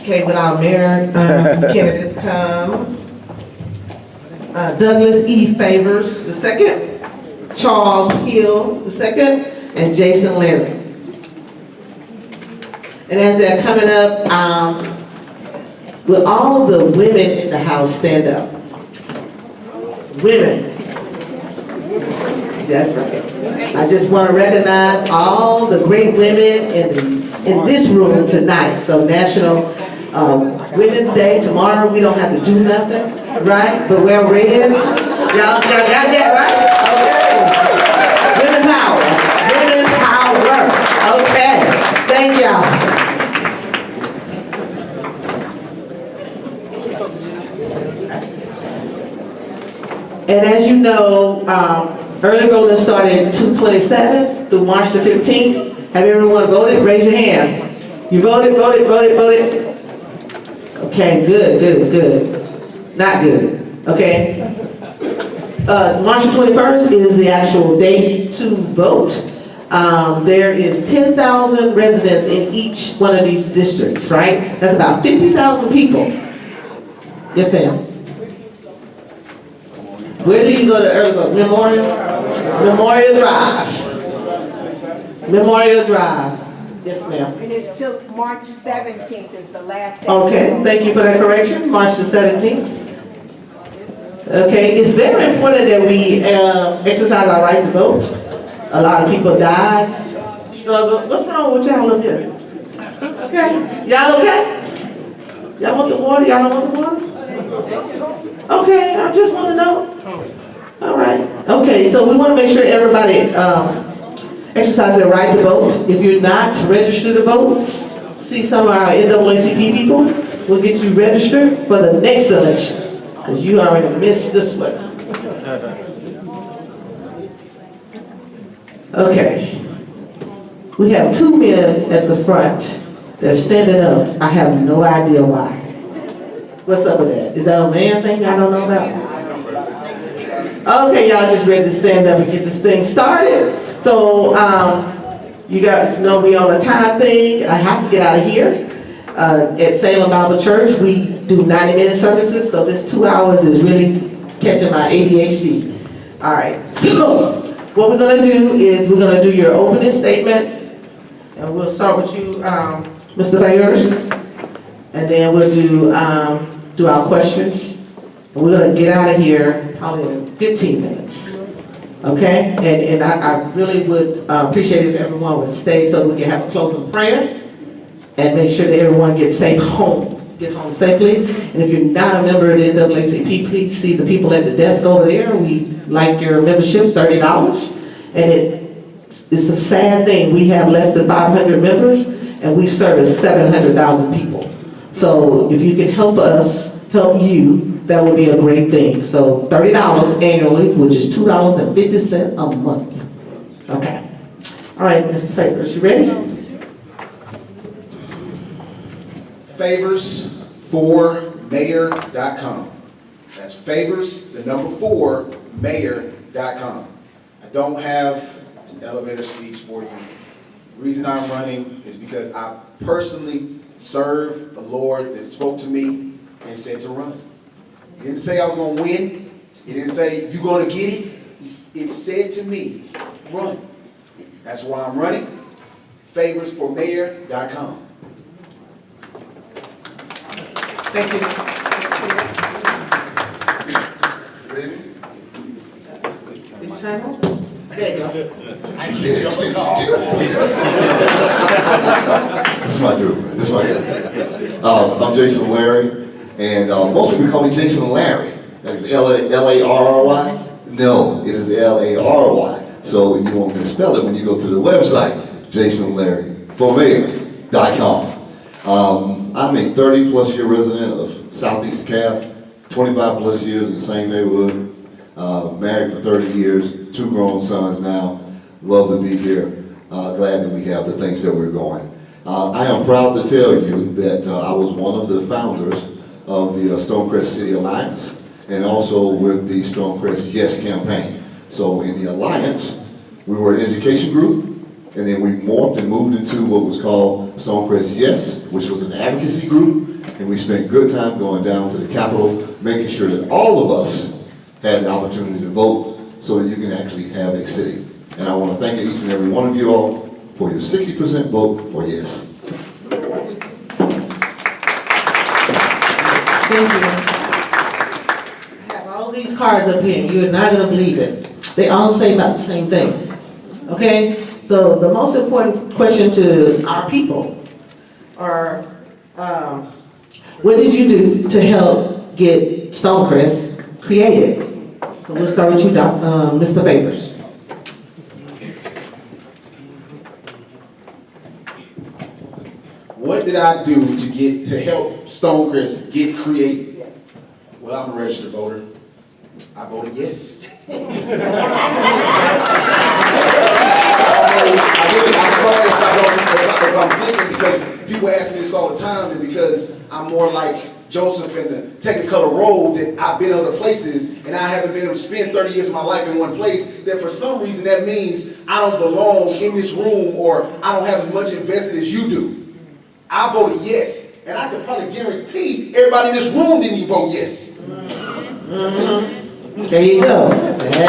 Okay, with our mayor candidates come, Douglas E. Favors the second, Charles Hill the second, and Jason Larry. And as they're coming up, will all the women in the house stand up? Women. That's right. I just want to recognize all the great women in this room tonight. So National Women's Day tomorrow. We don't have to do nothing, right? But wear red. Y'all got that right? Okay. Women power. Women power. Okay. Thank y'all. And as you know, early voting started 2/27 through March the 15th. Have everyone voted? Raise your hand. You voted? Okay, good. Not good, okay? March the 21st is the actual date to vote. There is 10,000 residents in each one of these districts, right? That's about 50,000 people. Yes, ma'am. Where do you go to early vote? Memorial Drive. Yes, ma'am. And it's till March 17th is the last day. Okay, thank you for that correction. March the 17th. Okay, it's very important that we exercise our right to vote. A lot of people died, struggled. What's wrong with y'all up here? Okay, y'all okay? Y'all want the water? Y'all don't want the water? Okay, I just want to know. All right. Okay, so we want to make sure everybody exercise their right to vote. If you're not registered to vote, see some of our NAACP people. We'll get you registered for the next election because you already missed this one. Okay. We have two men at the front that's standing up. I have no idea why. What's up with that? Is that a man thing I don't know about? Okay, y'all just ready to stand up and get this thing started. So, you guys know we on a time thing. I have to get out of here. At Salem Bible Church, we do 90-minute services, so this 2 hours is really catching my ADHD. All right, so what we're gonna do is we're gonna do your opening statement, and we'll start with you, Mr. Bayers, and then we'll do our questions. We're gonna get out of here probably in 15 minutes, okay? And I really would appreciate it if everyone would stay so we can have a closing prayer and make sure that everyone gets home safely. And if you're not a member of the NAACP, please see the people at the desk over there. We like your membership, $30. And it's a sad thing. We have less than 500 members and we service 700,000 people. So if you can help us, help you, that would be a great thing. So $30 annually, which is $2.50 a month. Okay. All right, Mr. Favors, you ready? Favors4mayor.com. That's favors, the number 4, mayor.com. I don't have an elevator speech for you. The reason I'm running is because I personally serve the Lord that spoke to me and said to run. He didn't say I was going to win. He didn't say you're going to get it. It said to me, run. That's why I'm running. Favorsformayor.com. Thank you. There you go. I see you on the call. This is my dude. This is my guy. I'm Jason Larry, and most people call me Jason Larry. That's L-A-R-R-Y? No, it is L-A-R-Y. So you won't misspell it when you go to the website, jasonlarryformayor.com. I'm a 30-plus year resident of Southeast Cap, 25-plus years in the same neighborhood, married for 30 years, 2 grown sons now. Love to be here. Glad that we have the things that we're going. I am proud to tell you that I was one of the founders of the Stonecrest City Alliance and also with the Stonecrest Yes campaign. So in the Alliance, we were an education group, and then we morphed and moved into what was called STONECREST Yes, which was an advocacy group, and we spent good time going down to the Capitol, making sure that all of us had the opportunity to vote so that you can actually have a city. And I want to thank each and every one of you all for your 60% vote for yes. Thank you. I have all these cards up here, you're not gonna believe it. They all say about the same thing, okay? So the most important question to our people are, what did you do to help get STONECREST created? So we'll start with you, Mr. Favors. What did I do to help STONECREST get created? Yes. Well, I'm a registered voter. I voted yes. I'm sorry if I'm thinking, because people ask me this all the time, and because I'm more like Joseph in the Technicolor robe, that I've been other places and I haven't been able to spend 30 years of my life in one place, that for some reason that means I don't belong in this room, or I don't have as much invested as you do. I voted yes, and I can probably guarantee everybody in this room didn't even vote yes. There you go. Yeah.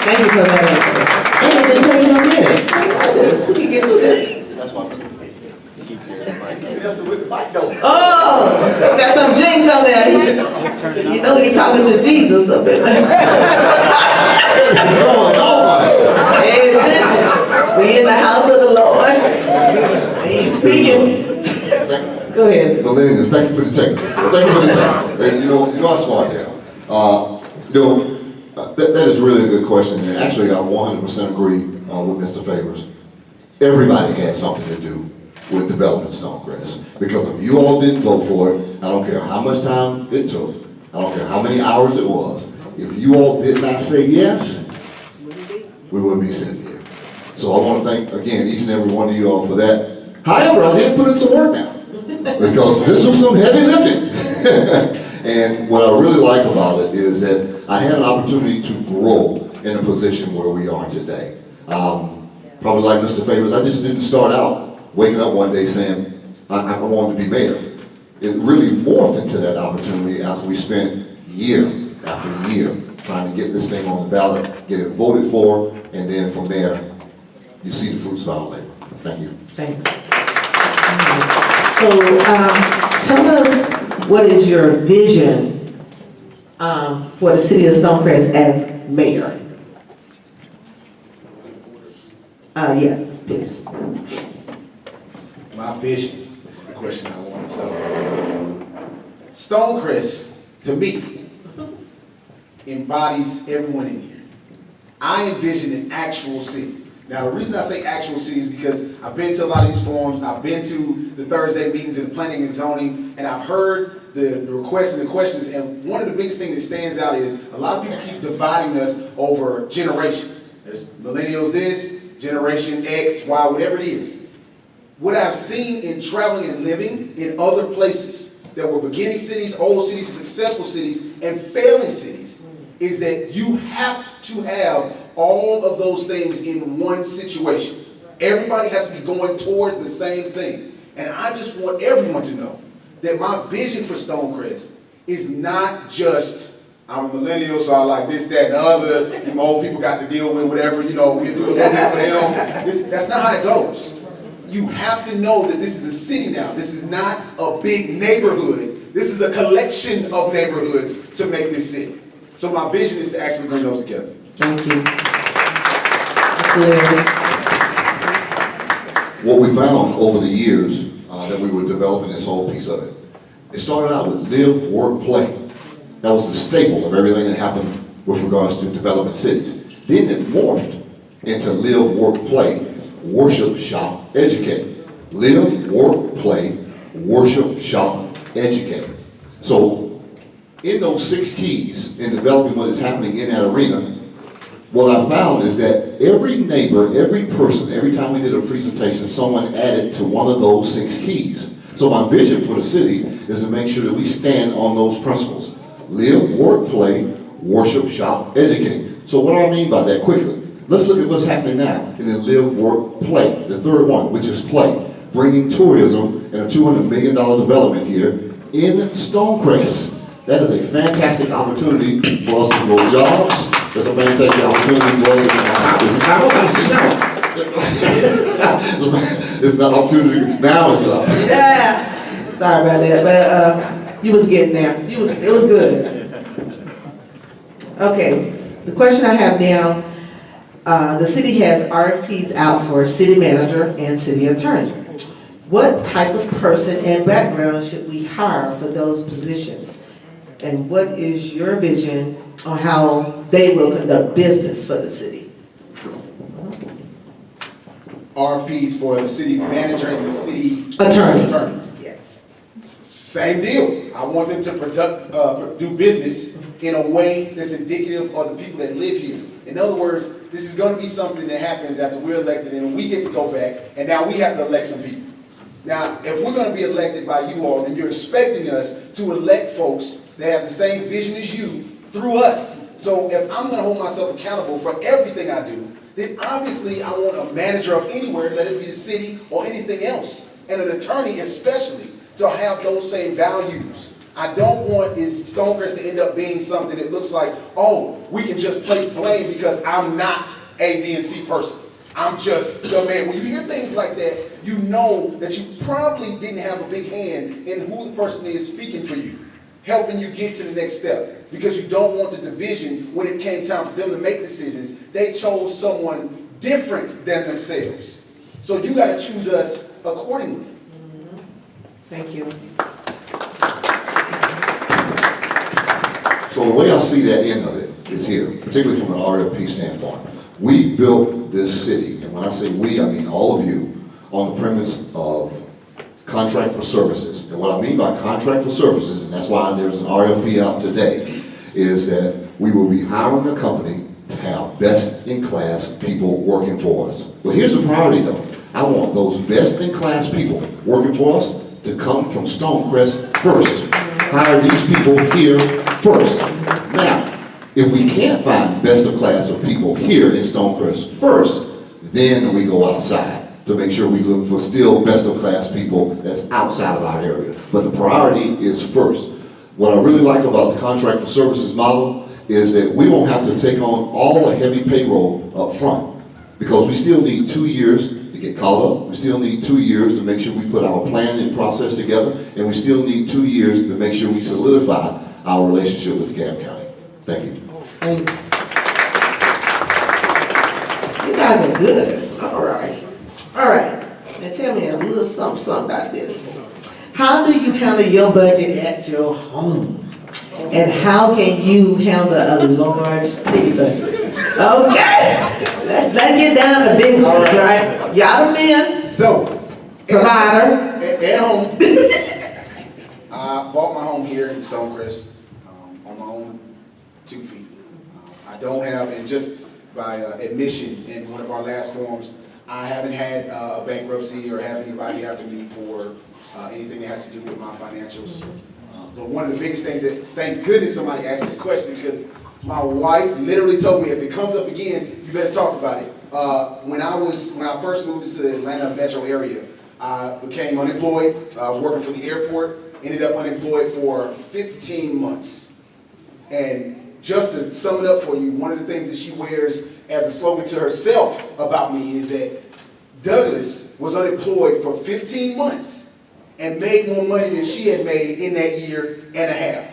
Thank you for that answer. And it didn't take you no minute. I like this. We can get through this. That's why I'm with the mic though. Oh, got some jinx on there. You know he's talking to Jesus up in there. Amen. We in the house of the Lord. And he's speaking. Go ahead. Millennials, thank you for the technical. Thank you for the technical. And you know how smart they are. That is really a good question. And actually, I 100% agree with Mr. Favors. Everybody had something to do with developing STONECREST. Because if you all didn't vote for it, I don't care how much time it took, I don't care how many hours it was, if you all did not say yes, we wouldn't be sitting here. So I want to thank, again, each and every one of you all for that. However, I did put in some work now, because this was some heavy lifting. And what I really like about it is that I had an opportunity to grow in a position where we are today. Probably like Mr. Favors, I just didn't start out waking up one day saying, I wanted to be mayor. It really morphed into that opportunity after we spent year after year trying to get this thing on the ballot, get it voted for, and then from there, you see the fruits of our labor. Thank you. Thanks. So tell us, what is your vision for the city of STONECREST as mayor? Yes, please. My vision, this is the question I want. So, STONECREST, to me, embodies everyone in here. I envision an actual city. Now, the reason I say actual city is because I've been to a lot of these forums, I've been to the Thursday meetings in planning and zoning, and I've heard the requests and the questions, and one of the biggest things that stands out is a lot of people keep dividing us over generations. There's millennials this, Generation X, Y, whatever it is. What I've seen in traveling and living in other places that were beginning cities, old cities, successful cities, and failing cities, is that you have to have all of those things in one situation. Everybody has to be going toward the same thing. And I just want everyone to know that my vision for STONECREST is not just, I'm a millennial, so I like this, that, and the other, and old people got to deal with whatever, you know, we do a little bit for them. That's not how it goes. You have to know that this is a city now. This is not a big neighborhood. This is a collection of neighborhoods to make this city. So my vision is to actually bring those together. Thank you. What we found over the years that we were developing this whole piece of it, it started out with live, work, play. That was the staple of everything that happened with regards to developing cities. Then it morphed into live, work, play, worship, shop, educate. Live, work, play, worship, shop, educate. So in those 6 keys in developing what is happening in that arena, what I found is that every neighbor, every person, every time we did a presentation, someone added to one of those 6 keys. So my vision for the city is to make sure that we stand on those principles. Live, work, play, worship, shop, educate. So what do I mean by that quickly? Let's look at what's happening now, and then live, work, play. The third one, which is play. Bringing tourism and a $200 million development here in Stonecrest. That is a fantastic opportunity for us to grow jobs. That's a fantastic opportunity for us to it's not opportunity, now it's up. Yeah. Sorry about that, but you was getting there. It was good. Okay, the question I have now, the city has RFPs out for city manager and city attorney. What type of person and background should we hire for those positions? And what is your vision on how they will conduct business for the city? RFPs for the city manager and the city Attorney. Yes. Same deal. I want them to do business in a way that's indicative of the people that live here. In other words, this is going to be something that happens after we're elected and we get to go back and now we have to elect some people. Now, if we're going to be elected by you all, then you're expecting us to elect folks that have the same vision as you through us. So if I'm going to hold myself accountable for everything I do, then obviously I want a manager of anywhere, let it be the city or anything else, and an attorney especially, to have those same values. I don't want Stonecrest to end up being something that looks like, oh, we can just place blame because I'm not A, B, and C person. I'm just the man. When you hear things like that, you know that you probably didn't have a big hand in who the person is speaking for you, helping you get to the next step. Because you don't want the division when it came time for them to make decisions. They chose someone different than themselves. So you got to choose us accordingly. Mm-hmm. Thank you. So the way I see that end of it is here, particularly from an RFP standpoint. We built this city, and when I say we, I mean all of you, on the premise of contract for services. And what I mean by contract for services, and that's why there's an RFP out today, is that we will be hiring a company to have best-in-class people working for us. Well, here's the priority though. I want those best-in-class people working for us to come from Stonecrest first. Hire these people here first. Now, if we can't find best-of-class of people here in Stonecrest first, then we go outside to make sure we look for still best-of-class people that's outside of our area. But the priority is first. What I really like about the contract for services model is that we won't have to take on all the heavy payroll up front, because we still need 2 years to get caught up. We still need 2 years to make sure we put our plan and process together, and we still need 2 years to make sure we solidify our relationship with DeKalb County. Thank you. Thanks. You guys are good. All right. All right. Now tell me a little something about this. How do you handle your budget at your home? And how can you handle a large city budget? Okay. Let's get down to business, right? Y'all the men. So, Provider. At home, I bought my home here in Stonecrest on my own 2 feet. I don't have, and just by admission in one of our last forums, I haven't had a bankruptcy or have anybody after me for anything that has to do with my financials. But one of the biggest things that, thank goodness somebody asked this question, because my wife literally told me, if it comes up again, you better talk about it. When I first moved to the Atlanta metro area, I became unemployed. I was working for the airport, ended up unemployed for 15 months. And just to sum it up for you, one of the things that she wears as a slogan to herself about me is that Douglas was unemployed for 15 months and made more money than she had made in that year and a half.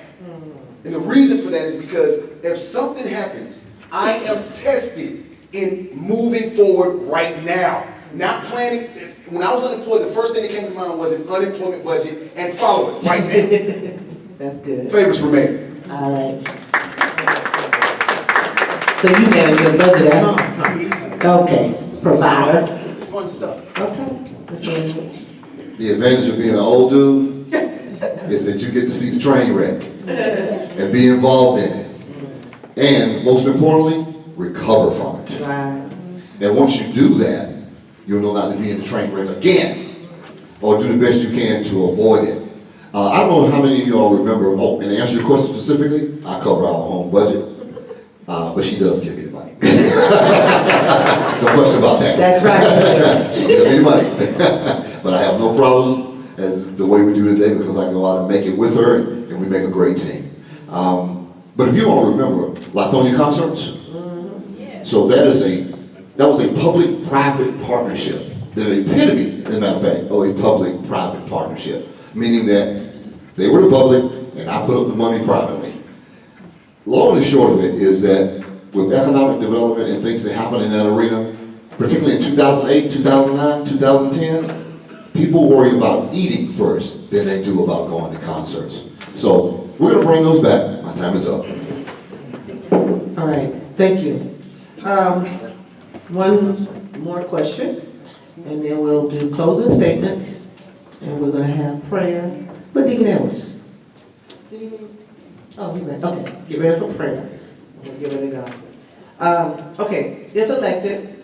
And the reason for that is because if something happens, I am tested in moving forward right now. Not planning. When I was unemployed, the first thing that came to mind was an unemployment budget and follow it right now. That's good. Favors for mayor. All right. So you manage your budget at home? Huh? Okay. Providers. It's fun stuff. Okay. Mr. Andrew. The advantage of being an old dude is that you get to see the train wreck and be involved in it. And most importantly, recover from it. Right. And once you do that, you'll know not to be in the train wreck again, or do the best you can to avoid it. I don't know how many of y'all remember, and to answer your question specifically, I cover our home budget, but she does give me the money. No question about that. That's right, sir. She gives me the money. But I have no problems as the way we do today because I go out and make it with her and we make a great team. But if you all remember, Lithonia Concerts, so that was a public-private partnership. The epitome, as a matter of fact, of a public-private partnership, meaning that they were the public and I put up the money privately. Long and short of it is that with economic development and things that happen in that arena, particularly in 2008, 2009, 2010, people worry about eating first than they do about going to concerts. So we're going to bring those back. My time is up. All right, thank you. One more question, and then we'll do closing statements, and we're going to have prayer. But Deacon Edwards? Oh, you ready? Okay, get ready for prayer. We'll get ready to go. Okay, if elected,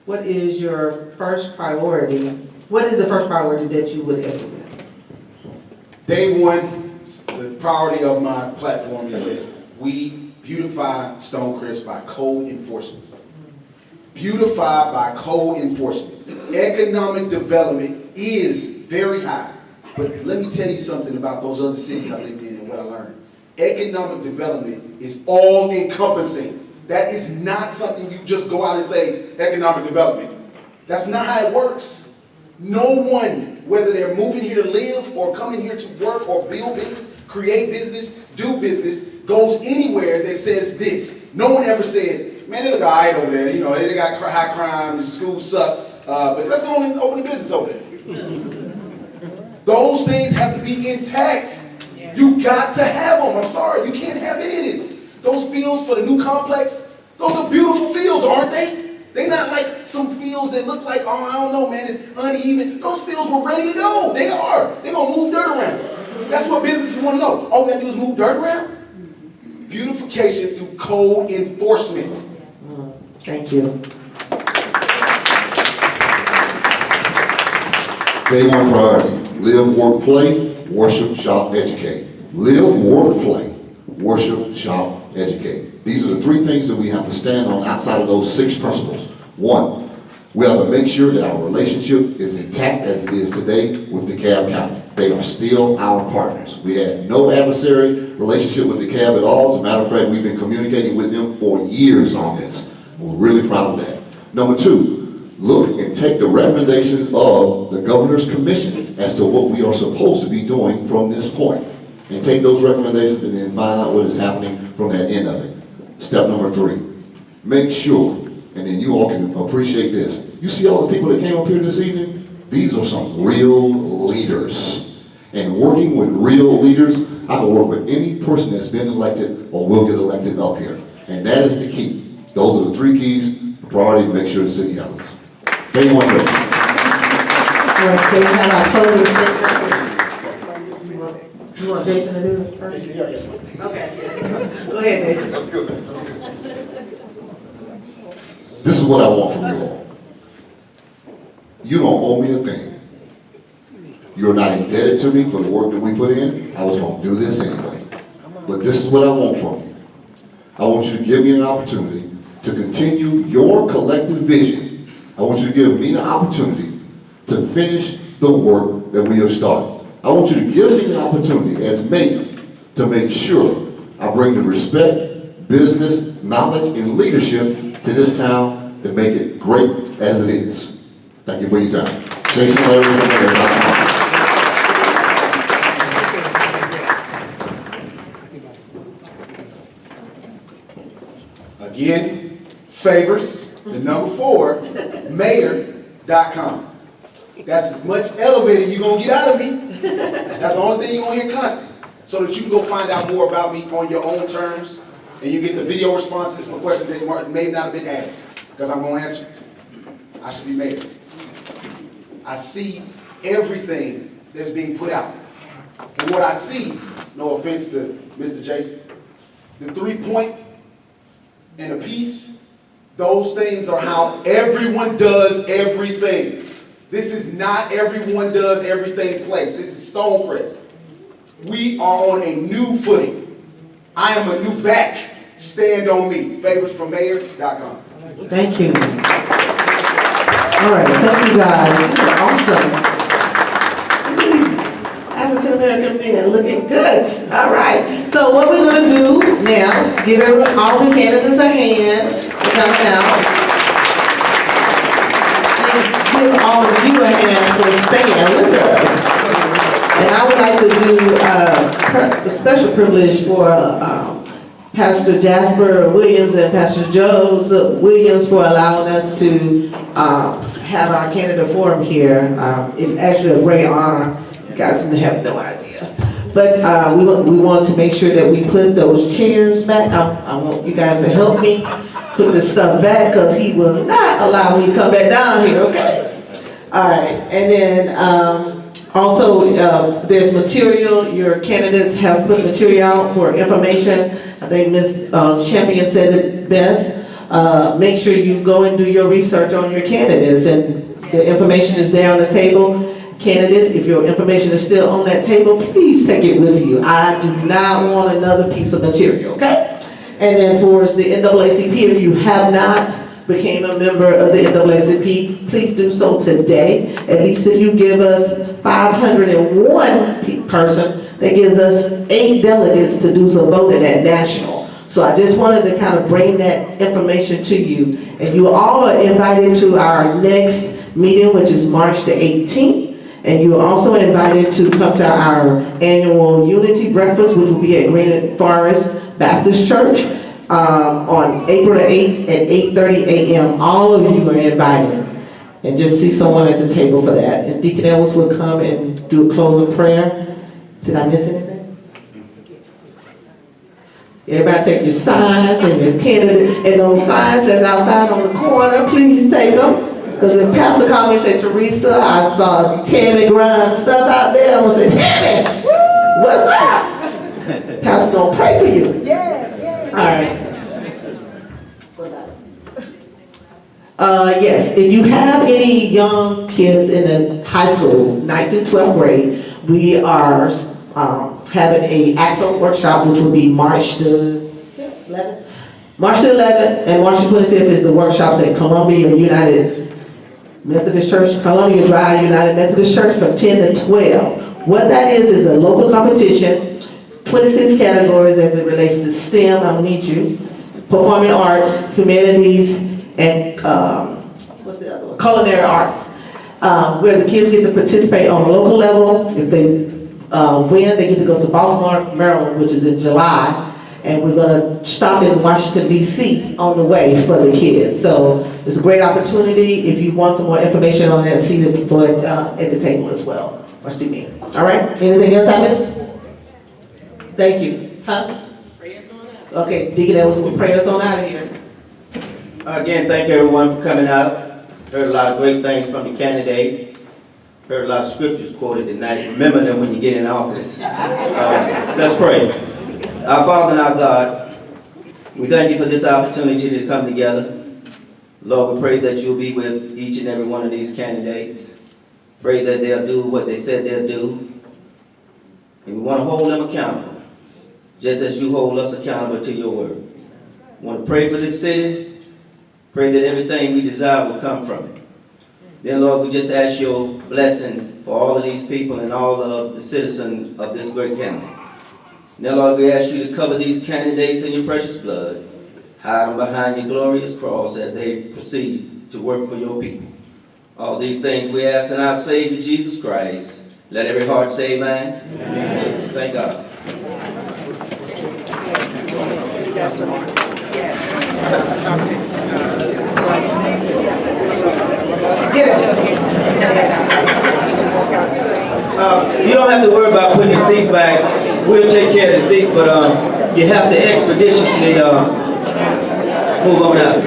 what is your first priority? What is the first priority that you would implement? Day one, the priority of my platform is that we beautify Stonecrest by code enforcement. Beautify by code enforcement. Economic development is very high. But let me tell you something about those other cities I lived in and what I learned. Economic development is all encompassing. That is not something you just go out and say, economic development. That's not how it works. No one, whether they're moving here to live or coming here to work or build business, create business, do business, goes anywhere that says this. No one ever said, man, they look all right over there. You know, they got high crime, the schools suck, but let's go and open a business over there. Those things have to be intact. You got to have them. I'm sorry, you can't have any of this. Those fields for the new complex, those are beautiful fields, aren't they? They're not like some fields that look like, oh, I don't know, man, it's uneven. Those fields were ready to go. They are. They're going to move dirt around. That's what businesses want to know. All we got to do is move dirt around. Beautification through code enforcement. Thank you. Day one priority, live, work, play, worship, shop, educate. Live, work, play, worship, shop, educate. These are the three things that we have to stand on outside of those 6 principles. 1, we have to make sure that our relationship is intact as it is today with DeKalb County. They are still our partners. We had no adversary relationship with DeKalb at all. As a matter of fact, we've been communicating with them for years on this. We're really proud of that. Number 2, look and take the recommendation of the Governor's Commission as to what we are supposed to be doing from this point. And take those recommendations and then find out what is happening from that end of it. Step number 3, make sure, and then you all can appreciate this. You see all the people that came up here this evening? These are some real leaders. And working with real leaders, I can work with any person that's been elected or will get elected up here. And that is the key. Those are the 3 keys, the priority to make sure the city happens. Day one, Can we have our closing statement? You want Jason to do it first? Okay. Go ahead, Jason. this is what I want from you all. You don't owe me a thing. You're not indebted to me for the work that we put in. I was going to do this anyway. But this is what I want from you. I want you to give me an opportunity to continue your collective vision. I want you to give me the opportunity to finish the work that we have started. I want you to give me the opportunity as mayor to make sure I bring the respect, business, knowledge, and leadership to this town to make it great as it is. Thank you for your time. Jason, Again, favors, the number 4, mayor.com. That's as much elevator you're going to get out of me. That's the only thing you're going to hear constant. So that you can go find out more about me on your own terms, and you get the video responses for questions that may not have been asked, because I'm going to answer. I should be mayor. I see everything that's being put out. And what I see, no offense to Mr. Jason, the 3-point and a piece, those things are how everyone does everything. This is not everyone does everything place. This is Stonecrest. We are on a new footing. I am a new back Stand on me, favorsformayor.com. Thank you. All right, thank you guys. You are awesome. African American men looking good. All right. So what we're gonna do now, give everyone, all the candidates a hand for coming out. And give all of you a hand for staying with us. And I would like to do a special privilege for Pastor Jasper Williams and Pastor Joseph Williams for allowing us to have our candidate forum here. It's actually a great honor. You guys have no idea. But we want to make sure that we put those chairs back. I want you guys to help me put this stuff back because he will not allow me to come back down here, okay? All right, and then also there's material. Your candidates have put material out for information. I think Ms. Champion said it best. Make sure you go and do your research on your candidates, and the information is there on the table. Candidates, if your information is still on that table, please take it with you. I do not want another piece of material, okay? And then for the NAACP, if you have not became a member of the NAACP, please do so today. At least if you give us 501 person, that gives us 8 delegates to do some voting at national. So I just wanted to kind of bring that information to you. And you all are invited to our next meeting, which is March the 18th. And you are also invited to come to our annual Unity Breakfast, which will be at Green Forest Baptist Church on April the 8th at 8:30 a.m. All of you are invited. And just see someone at the table for that. And Deacon Ellis will come and do a closing prayer. Did I miss anything? Everybody take your signs and your candidate, and those signs that's outside on the corner, please take them. Because if Pastor called me and said, Teresa, I saw Tammy Grimes stuff out there, I'm going to say, Tammy, what's up? Pastor gonna pray for you. Yes, yes. All right. Yes, if you have any young kids in the high school, 9th through 12th grade, we are having a actual workshop, which will be March the 11th. March the 11th and March the 25th is the workshops at Columbia United Methodist Church, Columbia Drive United Methodist Church from 10 to 12. What that is a local competition, 26 categories as it relates to STEM, I need you, performing arts, humanities, and what's the other one? Culinary arts, where the kids get to participate on a local level. If they win, they get to go to Baltimore, Maryland, which is in July. And we're going to stop in Washington, D.C. on the way for the kids. So it's a great opportunity. If you want some more information on that, see the people at the table as well, or see me. All right? Anything else I missed? Thank you. Huh? Pray us on out. Okay, Deacon Ellis will pray us on out of here. Again, thank everyone for coming out. Heard a lot of great things from the candidates. Heard a lot of scriptures quoted tonight. Remember them when you get in office. Let's pray. Our Father and our God, we thank you for this opportunity to come together. Lord, we pray that you'll be with each and every one of these candidates. Pray that they'll do what they said they'll do. And we want to hold them accountable, just as you hold us accountable to your word. We want to pray for this city. Pray that everything we desire will come from it. Then, Lord, we just ask your blessing for all of these people and all of the citizens of this great county. Now, Lord, we ask you to cover these candidates in your precious blood. Hide them behind your glorious cross as they proceed to work for your people. All these things we ask in our Savior, Jesus Christ. Let every heart say amen. Amen. Thank God. You don't have to worry about putting your seats back. We'll take care of the seats, but you have to expeditiously move on out.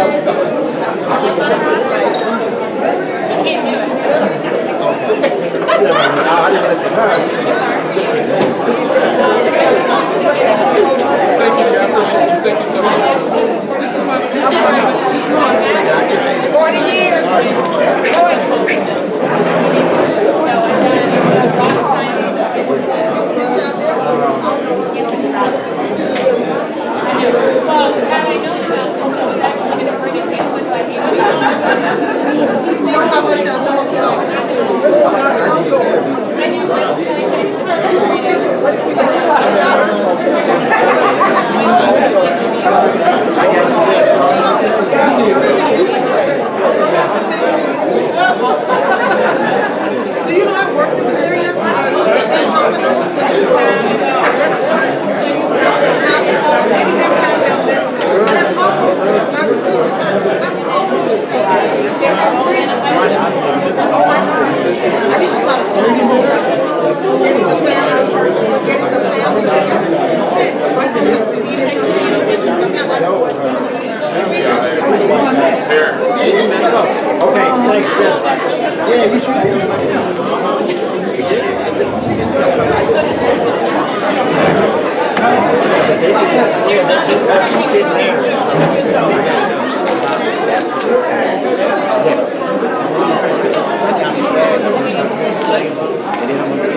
Do you know I've worked in the area? In hospitals, restaurants, maybe next time they'll listen. But that's almost my dream. That's almost oh my God. I need to talk to you. Getting the family there. Seriously, what's the I'm not like what's Okay, thanks, yeah, you should. Yes.